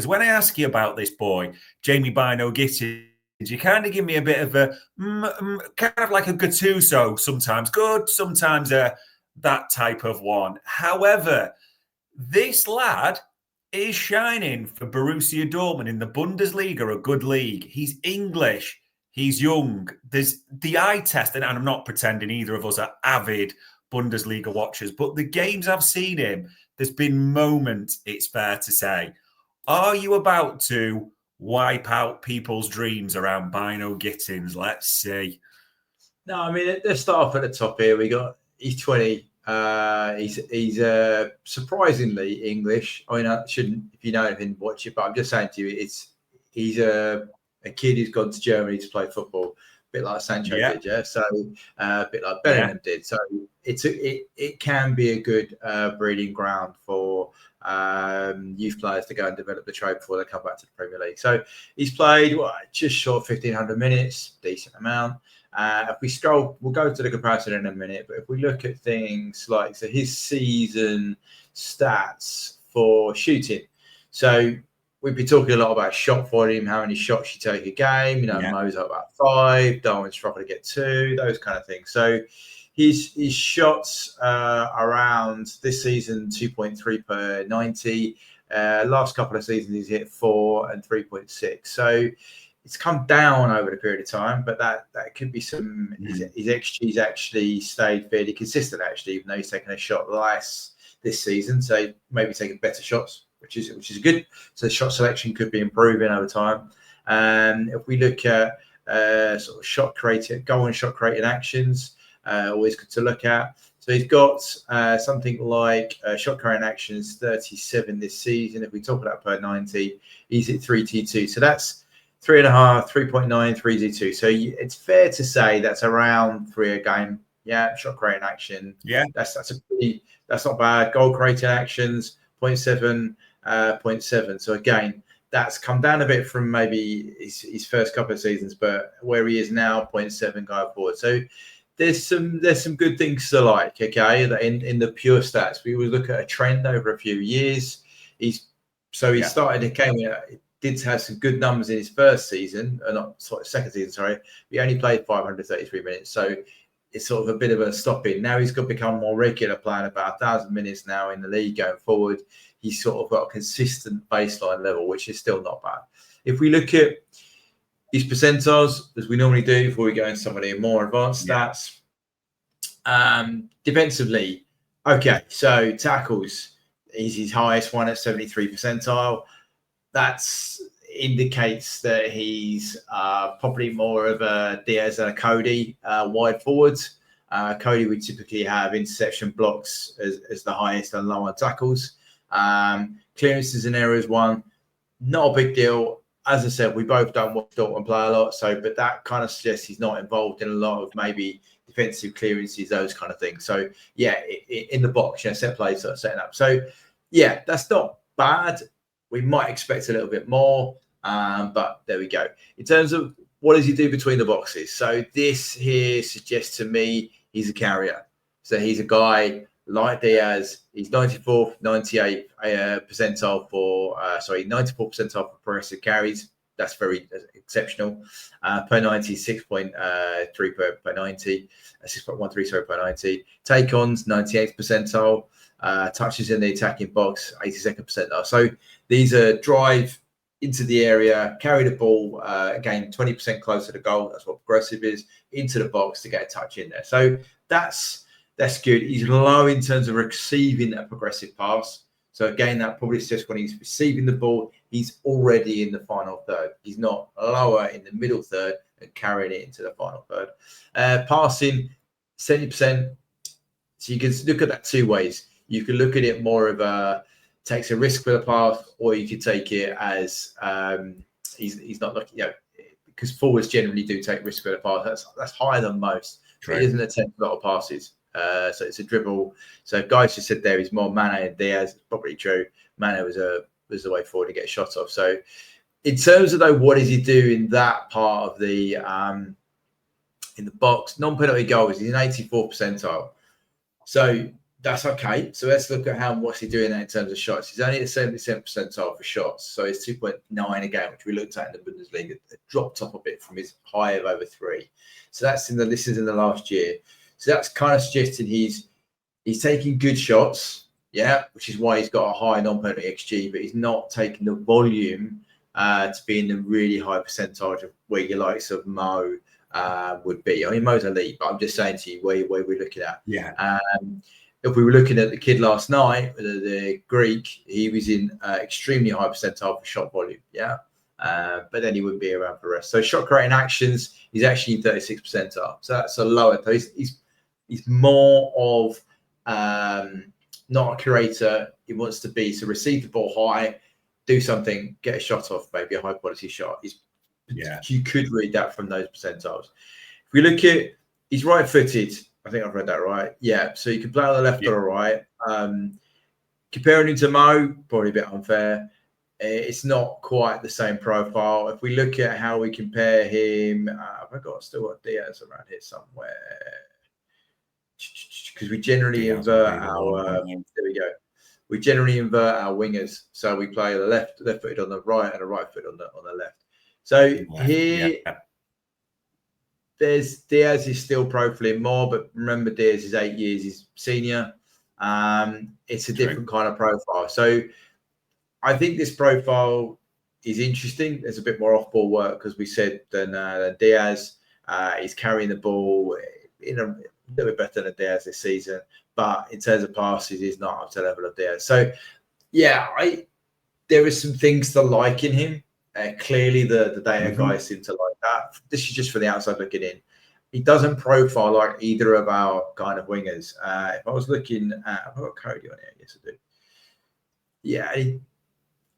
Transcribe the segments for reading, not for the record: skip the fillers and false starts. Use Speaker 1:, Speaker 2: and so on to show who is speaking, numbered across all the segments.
Speaker 1: when I ask you about this boy, Jamie Bynoe-Gittens, you kind of give me a bit of a kind of like a Gattuso, sometimes good, sometimes that type of one. However, this lad is shining for Borussia Dortmund in the Bundesliga, a good league. He's English. He's young. There's the eye test, and I'm not pretending either of us are avid Bundesliga watchers, but the games I've seen him, there's been moments, it's fair to say. Are you about to wipe out people's dreams around Bynoe-Gittens? Let's see.
Speaker 2: No, I mean, let's start off at the top here. He's 20. He's surprisingly English. I mean, I shouldn't, if you know anything, watch it. But I'm just saying to you, he's a kid who's gone to Germany to play football, a bit like Sancho did, yeah. So a bit like Bellingham did. So it can be a good breeding ground for youth players to go and develop the trade before they come back to the Premier League. So he's played just short of 1,500 minutes, decent amount. If we scroll, we'll go to the comparison in a minute, but if we look at things like, so his season stats for shooting, so we'd be talking a lot about shot volume, how many shots you take a game. Mo's up about 5, Darwin's struggling to get 2, those kind of things. So his shots around this season 2.3 per 90. Last couple of seasons he's hit 4 and 3.6. So it's come down over the period of time, but that could be some. His XG's actually stayed fairly consistent, actually, even though he's taken a shot less this season. So maybe taking better shots, which is good. So shot selection could be improving over time. If we look at sort of shot creating, goal and shot creating actions, always good to look at. So he's got something like shot creating actions 37 this season. If we talk about per 90, he's at 3T2. So that's 3.5, 3.9, 3T2. So it's fair to say that's around 3 a game. Yeah, shot creating action. Yeah, that's not bad. Goal creating actions 0.7, 0.7. So again, that's come down a bit from maybe his first couple of seasons, but where he is now, 0.7 going forward. So there's some good things to like. Okay, in the pure stats, we would look at a trend over a few years. He started a game. Did have some good numbers in his first season, second season. Sorry, he only played 533 minutes, so it's sort of a bit of a stopping. Now he's got to become more regular, playing about 1,000 minutes now in the league going forward. He's sort of got a consistent baseline level, which is still not bad. If we look at his percentiles, as we normally do before we go into some of the more advanced stats, defensively, okay, so tackles, he's his highest one at 73 percentile. That indicates that he's probably more of a Diaz than a Cody wide forwards. Cody would typically have interception blocks as the highest and low on tackles. Clearances and errors one, not a big deal. As I said, we both don't watch Dortmund play a lot, but that kind of suggests he's not involved in a lot of maybe defensive clearances, those kind of things. So yeah, in the box, set plays sort of setting up. So yeah, that's not bad. We might expect a little bit more, but there we go. In terms of what does he do between the boxes? So this here suggests to me he's a carrier. So he's a guy like Diaz. He's 94th, 98th percentile for 94th percentile for progressive carries. That's very exceptional. Per 90, 6.3 per 90, 6.13 sorry per 90. Take-ons, 98th percentile. Touches in the attacking box, 82nd percentile. So these are drive into the area, carry the ball, again, 20% closer to goal. That's what progressive is, into the box to get a touch in there. So that's good. He's low in terms of receiving a progressive pass. So again, that probably suggests when he's receiving the ball, he's already in the final third. He's not lower in the middle third and carrying it into the final third. Passing, 70%. So you can look at that two ways. You can look at it more of a takes a risk for the pass, or you could take it as he's not looking, because forwards generally do take risk for the pass. That's higher than most. He doesn't attempt a lot of passes. So it's a dribble. So guys just said there he's more Mane and Diaz. It's probably true. Mane was the way forward to get shot off. So in terms of though, what does he do in that part of the in the box? Non-penalty goals, he's an 84th percentile. So That's okay. So let's look at what's he doing in terms of shots. He's only at 77% percentile for shots. So it's 2.9 a game, which we looked at in the Bundesliga. It dropped off a bit from his high of over 3. So this is in the last year. So that's kind of suggesting he's taking good shots, yeah, which is why he's got a high non-penalty XG, but he's not taking the volume to be in the really high percentage of where your likes of Mo would be. I mean, Mo's elite, but I'm just saying to you where we're looking at.
Speaker 1: Yeah.
Speaker 2: If we were looking at the kid last night, the Greek, he was in extremely high percentile for shot volume, yeah. But then he wouldn't be around for the rest. So shot creating actions, he's actually in 36 percentile. So that's a lower. So he's more of not a curator. He wants to be, so receive the ball high, do something, get a shot off, maybe a high quality shot. You could read that from those percentiles. If we look at, he's right footed. I think I've read that right. Yeah. So you can play on the left or the right. Comparing him to Mo, probably a bit unfair. It's not quite the same profile. If we look at how we compare him, have I still got Diaz around here somewhere? Because we generally invert our. There we go. We generally invert our wingers, so we play the left footed on the right and the right foot on the left. So here. There's Diaz is still profiling more, but remember Diaz is 8 years his senior. It's a different kind of profile. So I think this profile is interesting. There's a bit more off-ball work, as we said, than Diaz. He's carrying the ball in a little bit better than Diaz this season, but in terms of passes, he's not up to the level of Diaz. So yeah, there is some things to like in him. Clearly, the data guys seem to like that. This is just for the outside looking in. He doesn't profile like either of our kind of wingers. If I was looking at, have I got Cody on here? Yes, I do. Yeah, he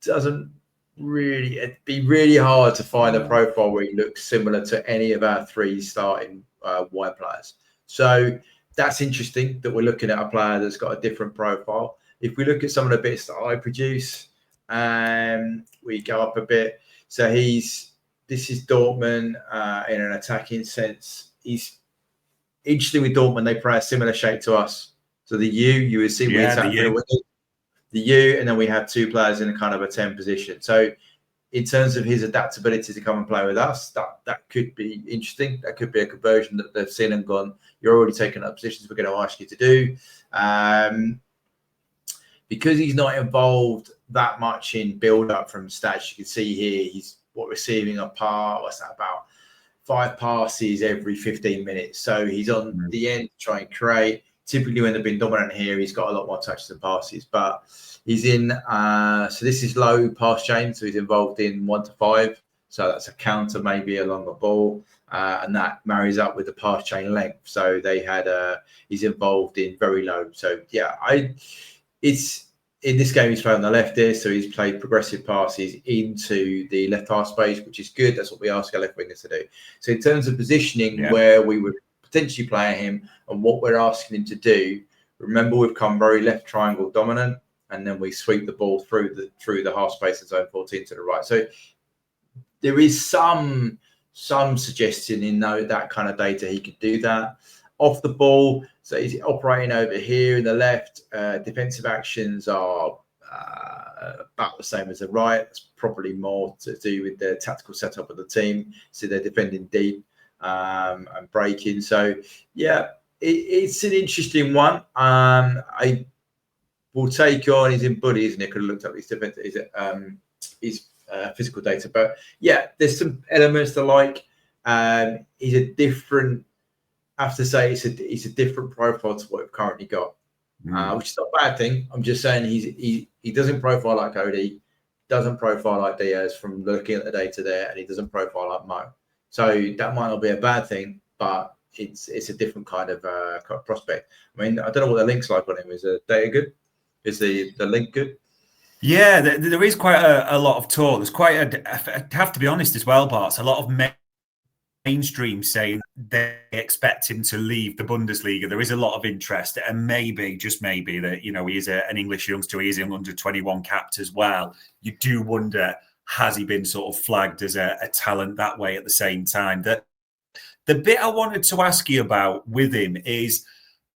Speaker 2: doesn't really. It'd be really hard to find a profile where he looks similar to any of our 3 starting wide players. So that's interesting that we're looking at a player that's got a different profile. If we look at some of the bits that I produce, we go up a bit. So this is Dortmund in an attacking sense. He's interesting with Dortmund. They play a similar shape to us. So the you would see we attack the U, and then we have 2 players in a kind of a 10 position. So in terms of his adaptability to come and play with us, that could be interesting. That could be a conversion that they've seen and gone, you're already taking up positions we're going to ask you to do. Because he's not involved that much in build-up from stats, you can see here he's receiving a pass. What's that, about 5 passes every 15 minutes? So he's on the end to try and create. Typically, when they've been dominant here, he's got a lot more touches and passes. But he's in. So this is low pass chain. So he's involved in 1 to 5. So that's a counter, maybe a longer ball, and that marries up with the pass chain length. So they had. He's involved in very low. So yeah, it's in this game he's played on the left here, so he's played progressive passes into the left half space, which is good. That's what we ask our left wingers to do. So in terms of positioning, where we would potentially play him and what we're asking him to do, remember we've come very left triangle dominant, and then we sweep the ball through the half space of zone 14 to the right. So there is some suggestion in that kind of data he could do that. Off the ball, so he's operating over here in the left. Defensive actions are about the same as the right. It's probably more to do with the tactical setup of the team. So they're defending deep and breaking. So yeah, it's an interesting one. I will take on. He's in Buddy, isn't it? Could have looked up his defense. His physical data, but yeah, there's some elements to like. He's a different. I have to say it's a different profile to what we've currently got, which is not a bad thing. I'm just saying he doesn't profile like Cody, doesn't profile like Diaz from looking at the data there, and he doesn't profile like Mo. So that might not be a bad thing, but it's a different kind of prospect. I mean, I don't know what the link's like on him. Is the data good? Is the link good?
Speaker 1: Yeah, there is quite a lot of talk. There's quite I have to be honest as well, Bart. A lot of mainstream saying they expect him to leave the Bundesliga. There is a lot of interest, and maybe, just maybe, that he is an English youngster. He is an under 21 capped as well. You do wonder, has he been sort of flagged as a talent that way at the same time? That the bit I wanted to ask you about with him is,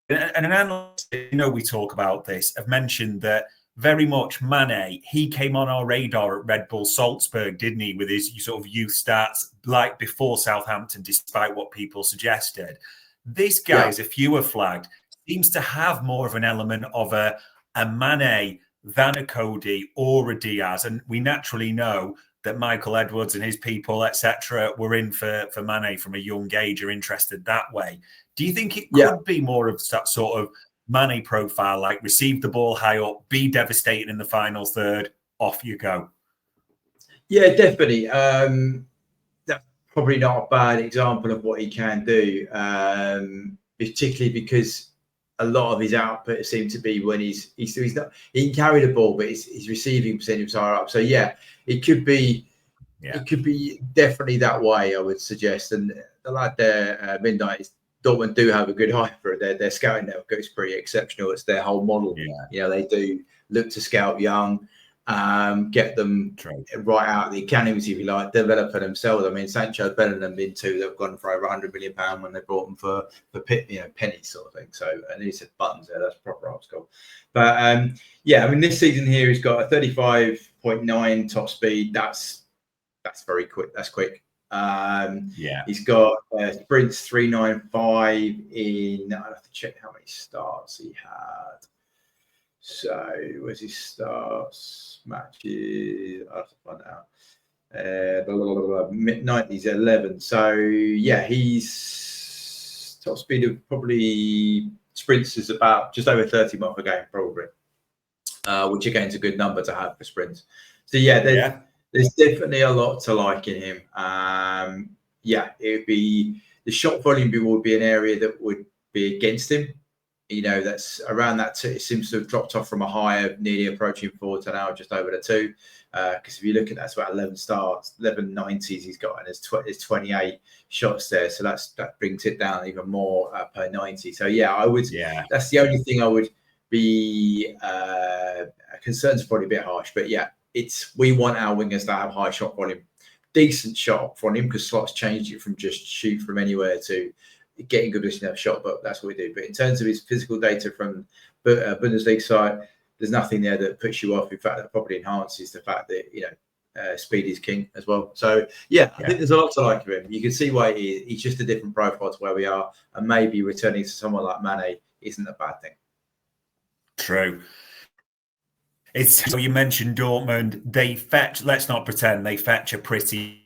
Speaker 1: and an analyst, we talk about this, have mentioned that very much Mane, he came on our radar at Red Bull Salzburg, didn't he, with his sort of youth stats, like before Southampton, despite what people suggested. This guy, as a fewer flagged, seems to have more of an element of a Mane than a Cody or a Diaz. And we naturally know that Michael Edwards and his people, etc., were in for Mane from a young age, are interested that way. Do you think it could be more of that sort of Mane profile, like receive the ball high up, be devastating in the final third, off you go?
Speaker 2: Yeah, definitely. That's probably not a bad example of what he can do, particularly because a lot of his output seems to be when he's not, he can carry the ball, but his receiving percentage is higher up. So yeah, it could be definitely that way, I would suggest. And the lad there, Midnight, Dortmund do have a good eye for it. Their scouting network is pretty exceptional. It's their whole model. They do look to scout young, get them right out of the academies, if you like, develop for themselves. I mean, Sancho's better than been two that have gone for over £100 million when they brought them for pennies sort of thing. So, and he said buttons there, that's proper old school. But I mean, this season here he's got a 35.9 top speed. That's very quick. That's quick. He's got sprints 395 in. I'd have to check how many starts he had. So where's his starts matches? I have to find out. 90s 11. So yeah, he's top speed of probably sprints is about just over 30 miles per game, probably, which again is a good number to have for sprints. So there's definitely a lot to like in him. It would be the shot volume would be an area that would be against him. That's around that. It seems to have dropped off from a high of nearly approaching 4 to now just over the 2. Because if you look at that's about 11 starts, 11 90s he's got, and there's 28 shots there. So that brings it down even more per 90. So I would. That's the only thing I would be concerned. Is probably a bit harsh, but we want our wingers to have high shot volume, decent shot volume, because Slot's changed it from just shoot from anywhere to getting good position to have shot, but that's what we do. But in terms of his physical data from Bundesliga side, there's nothing there that puts you off. In fact, that probably enhances the fact that speed is king as well. So I think there's a lot to like of him. You can see why he's just a different profile to where we are, and maybe returning to someone like Mane isn't a bad thing.
Speaker 1: True. So you mentioned Dortmund. They fetch. Let's not pretend they fetch a pretty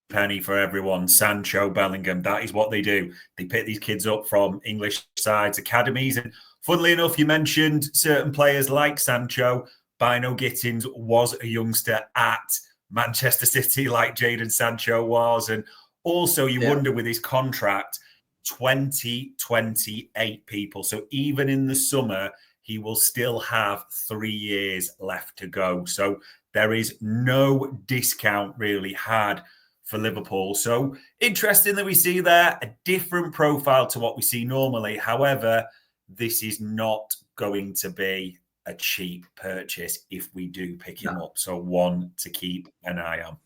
Speaker 1: penny for everyone. Sancho, Bellingham, that is what they do. They pick these kids up from English sides, academies. And funnily enough, you mentioned certain players like Sancho. Bynoe-Gittens was a youngster at Manchester City, like Jadon Sancho was. And also you wonder with his contract, 28 people. So even in the summer, he will still have 3 years left to go. So there is no discount really had for Liverpool. So interesting that we see there a different profile to what we see normally. However, this is not going to be a cheap purchase if we do pick him up. So one to keep an eye on.